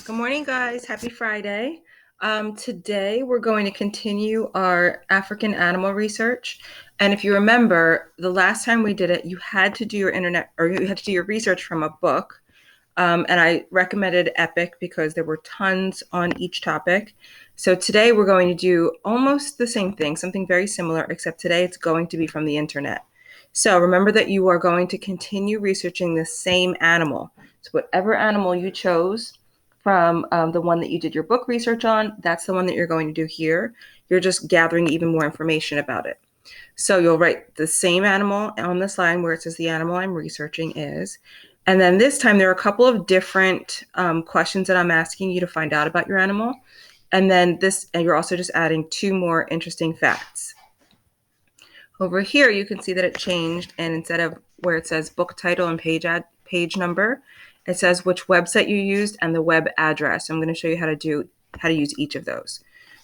Good morning, guys. Happy Friday. Today, we're going to continue our African animal research. And if you remember, the last time we did it, you had to do your internet or you had to do your research from a book. And I recommended Epic because there were tons on each topic. So today, we're going to do almost the same thing, something very similar, except today it's going to be from the internet. So remember that you are going to continue researching the same animal. So, whatever animal you chose from the one that you did your book research on, that's the one that you're going to do here. You're just gathering even more information about it. So you'll write the same animal on this line where it says the animal I'm researching is. And then this time there are a couple of different questions that I'm asking you to find out about your animal. And then and you're also just adding two more interesting facts. Over here, you can see that it changed, and instead of where it says book title and page number, it says which website you used and the web address. I'm going to show you how to use each of those.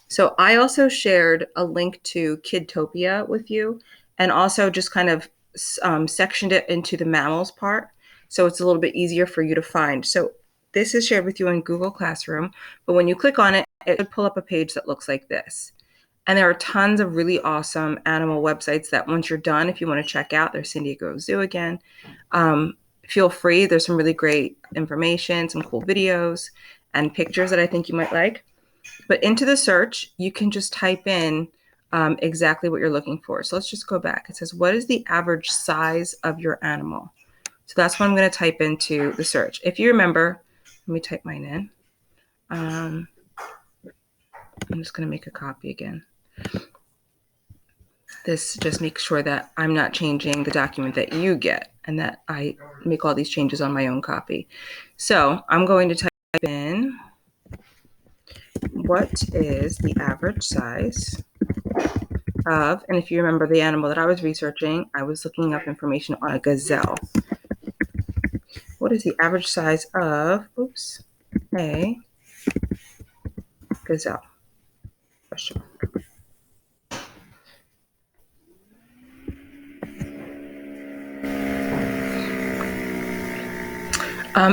So I also shared a link to Kidtopia with you, and also just kind of sectioned it into the mammals part, so it's a little bit easier for you to find. So this is shared with you in Google Classroom, but when you click on it, it should pull up a page that looks like this. And there are tons of really awesome animal websites that once you're done, if you want to check out, there's San Diego Zoo again. Feel free. There's some really great information, some cool videos and pictures that I think you might like. But into the search, you can just type in exactly what you're looking for. So let's just go back. It says, what is the average size of your animal? So that's what I'm going to type into the search. If you remember, let me type mine in. I'm just going to make a copy again. This just makes sure that I'm not changing the document that you get and that I make all these changes on my own copy. So I'm going to type in, what is the average size of, and if you remember the animal that I was researching, I was looking up information on a gazelle. What is the average size of, a gazelle? Question.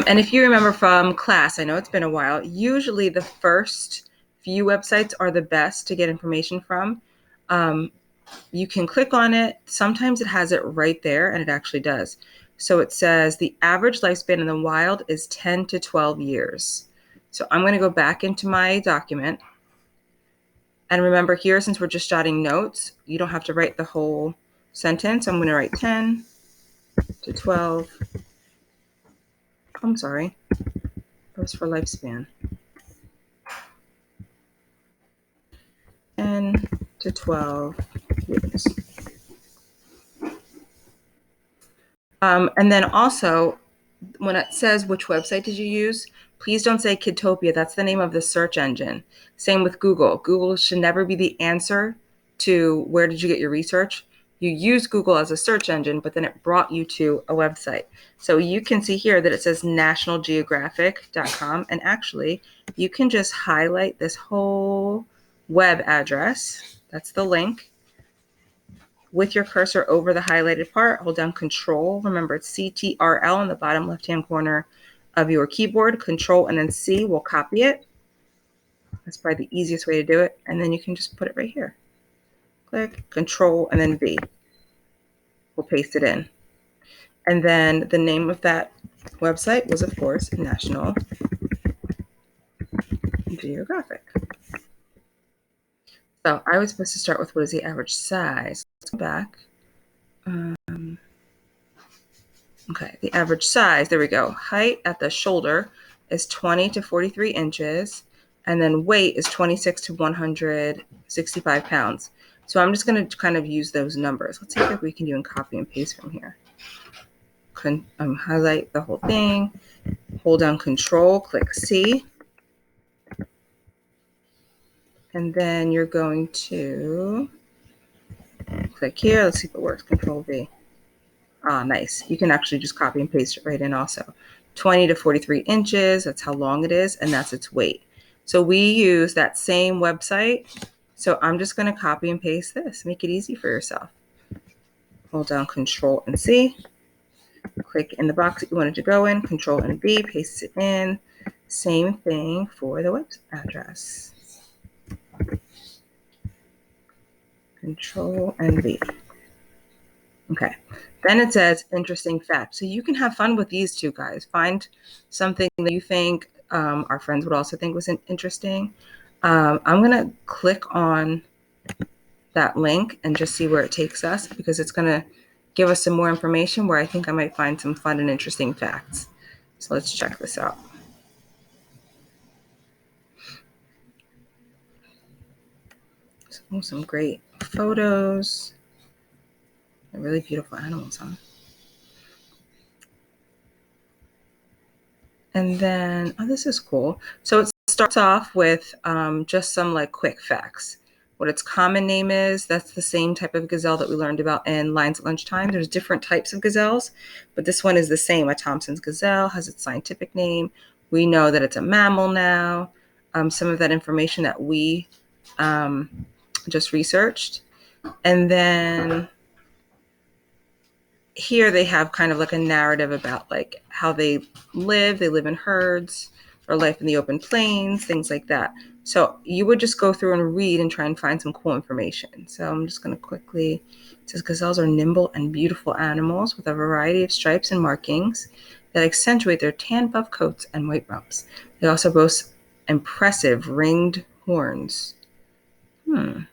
And if you remember from class, I know it's been a while, usually the first few websites are the best to get information from. You can click on it. Sometimes it has it right there, and it actually does. So it says the average lifespan in the wild is 10 to 12 years. So I'm going to go back into my document. And remember here, since we're just jotting notes, you don't have to write the whole sentence. I'm going to write 10 to 12. I'm sorry. That was for lifespan. 10 to 12 years. And then also, when it says which website did you use, please don't say Kidtopia. That's the name of the search engine. Same with Google. Google should never be the answer to where did you get your research. You use Google as a search engine, but then it brought you to a website. So you can see here that it says nationalgeographic.com. And actually, you can just highlight this whole web address. That's the link. With your cursor over the highlighted part, hold down Control. Remember, it's CTRL in the bottom left-hand corner of your keyboard. Control and then C will copy it. That's probably the easiest way to do it. And then you can just put it right here. Click, Control, and then V. We'll paste it in. And then the name of that website was, of course, National Geographic. So I was supposed to start with what is the average size. Let's go back. Okay, the average size, there we go. Height at the shoulder is 20 to 43 inches, and then weight is 26 to 165 pounds. So I'm just going to kind of use those numbers. Let's see if we can do and copy and paste from here. Highlight the whole thing, hold down Control, click C, and then you're going to click here. Let's see if it works. Control V. Ah, nice. You can actually just copy and paste it right in also. 20 to 43 inches, that's how long it is, and that's its weight. So we use that same website. So I'm just going to copy and paste this. Make it easy for yourself. Hold down Control and C. Click in the box that you wanted to go in, Control and V, paste it in. Same thing for the web address. Control and V. Okay. Then it says interesting fact. So you can have fun with these two, guys. Find something that you think our friends would also think was interesting. I'm going to click on that link and just see where it takes us, because it's going to give us some more information where I think I might find some fun and interesting facts. So let's check this out. So, some great photos. They're really beautiful animals, huh? And then, oh, this is cool. So it starts off with just some like quick facts. What its common name is, that's the same type of gazelle that we learned about in Lions at Lunchtime. There's different types of gazelles, but this one is the same. A Thompson's gazelle has its scientific name. We know that it's a mammal now. Some of that information that we just researched. And then here they have kind of like a narrative about like how they live in herds or life in the open plains, things like that. So you would just go through and read and try and find some cool information. So I'm just going to quickly, it says gazelles are nimble and beautiful animals with a variety of stripes and markings that accentuate their tan buff coats and white rumps. They also boast impressive ringed horns. It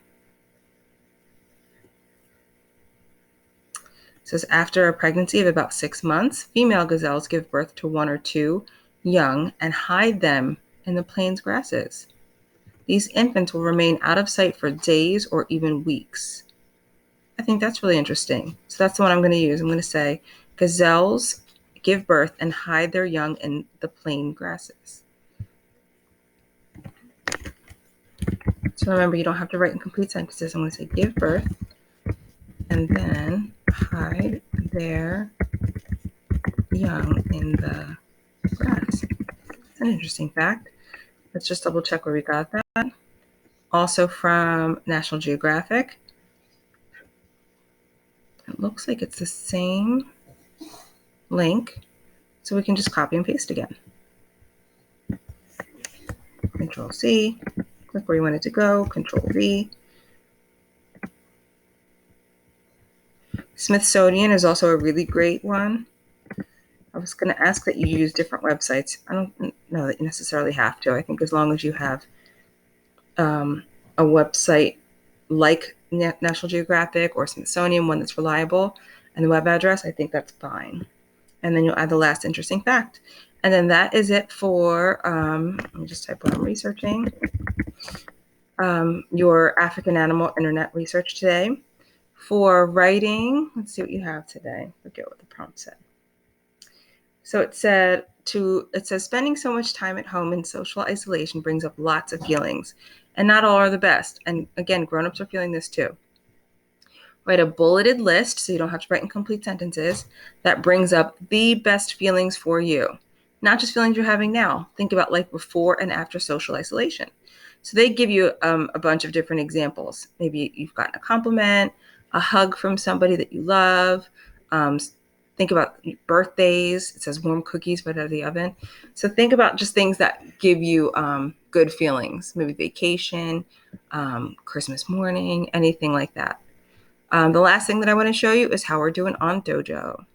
says after a pregnancy of about 6 months, female gazelles give birth to 1 or 2 young and hide them in the plains grasses. These infants will remain out of sight for days or even weeks. I think that's really interesting. So that's the one I'm going to use. I'm going to say gazelles give birth and hide their young in the plain grasses. So remember, you don't have to write in complete sentences. I'm going to say give birth and then hide their young in the grass. That's an interesting fact. Let's just double check where we got that. Also from National Geographic. It looks like it's the same link, so we can just copy and paste again. Control C, click where you want it to go, Control V. Smithsonian is also a really great one. I was going to ask that you use different websites. I don't know that you necessarily have to. I think as long as you have a website like National Geographic or Smithsonian, one that's reliable, and the web address, I think that's fine. And then you'll add the last interesting fact. And then that is it for, let me just type what I'm researching, your African animal internet research today. For writing, let's see what you have today. Forget what the prompt said. So it says spending so much time at home in social isolation brings up lots of feelings, and not all are the best. And again, grown-ups are feeling this too. Write a bulleted list, so you don't have to write in complete sentences, that brings up the best feelings for you. Not just feelings you're having now. Think about life before and after social isolation. So they give you a bunch of different examples. Maybe you've gotten a compliment, a hug from somebody that you love. Think about birthdays. It says warm cookies right out of the oven. So think about just things that give you good feelings. Maybe vacation, Christmas morning, anything like that. The last thing that I want to show you is how we're doing on Dojo.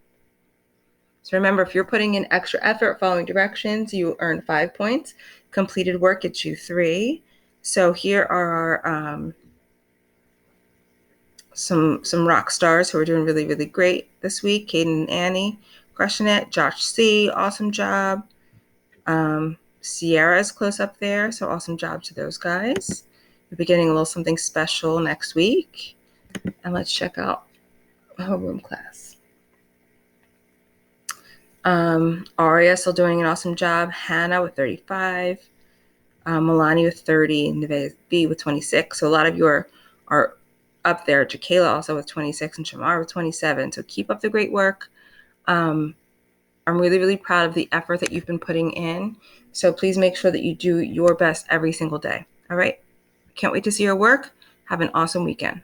So remember, if you're putting in extra effort following directions, you earn 5 points. Completed work gets you 3. So here are our some rock stars who are doing really, really great this week. Caden and Annie, crushing it. Josh C, awesome job. Sierra is close up there, so awesome job to those guys. We'll be getting a little something special next week. And let's check out homeroom class. Aria still doing an awesome job. Hannah with 35. Milani with 30. Neve B with 26. So a lot of you are up there. Jakayla also with 26 and Shamar with 27. So keep up the great work. I'm really, really proud of the effort that you've been putting in. So please make sure that you do your best every single day. All right. Can't wait to see your work. Have an awesome weekend.